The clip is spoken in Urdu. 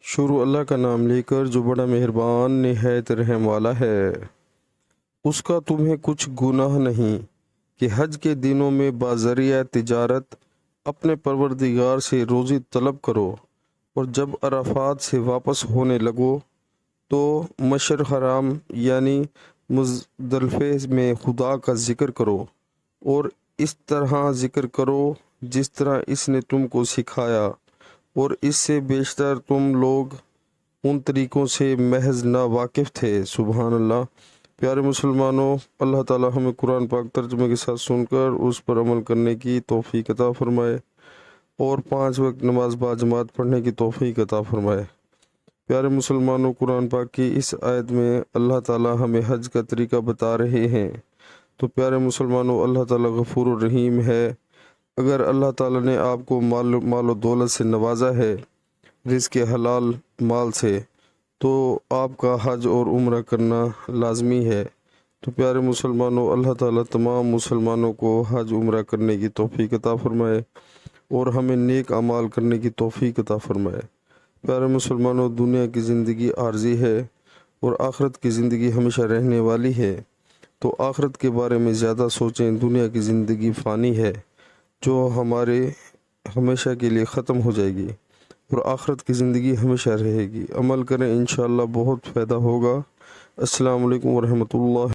شروع اللہ کا نام لے کر جو بڑا مہربان نہایت رحم والا ہے۔ اس کا تمہیں کچھ گناہ نہیں کہ حج کے دنوں میں بذریعہ تجارت اپنے پروردگار سے روزی طلب کرو، اور جب عرفات سے واپس ہونے لگو تو مشعر حرام یعنی مزدلفے میں خدا کا ذکر کرو، اور اس طرح ذکر کرو جس طرح اس نے تم کو سکھایا، اور اس سے بیشتر تم لوگ ان طریقوں سے محض نا واقف تھے۔ سبحان اللہ۔ پیارے مسلمانوں، اللہ تعالی ہمیں قرآن پاک ترجمے کے ساتھ سن کر اس پر عمل کرنے کی توفیق عطا فرمائے، اور 5 وقت نماز باجماعت پڑھنے کی توفیق عطا فرمائے۔ پیارے مسلمانوں، قرآن پاک کی اس آیت میں اللہ تعالی ہمیں حج کا طریقہ بتا رہے ہیں۔ تو پیارے مسلمانوں، اللہ تعالی غفور الرحیم ہے۔ اگر اللہ تعالی نے آپ کو مال و دولت سے نوازا ہے، رزق حلال مال سے، تو آپ کا حج اور عمرہ کرنا لازمی ہے۔ تو پیارے مسلمانوں، اللہ تعالیٰ تمام مسلمانوں کو حج عمرہ کرنے کی توفیق عطا فرمائے، اور ہمیں نیک اعمال کرنے کی توفیق عطا فرمائے۔ پیارے مسلمانوں، دنیا کی زندگی عارضی ہے اور آخرت کی زندگی ہمیشہ رہنے والی ہے، تو آخرت کے بارے میں زیادہ سوچیں۔ دنیا کی زندگی فانی ہے جو ہمارے ہمیشہ کے لیے ختم ہو جائے گی، اور آخرت کی زندگی ہمیشہ رہے گی۔ عمل کریں، انشاءاللہ بہت فائدہ ہوگا۔ السلام علیکم ورحمۃ اللہ۔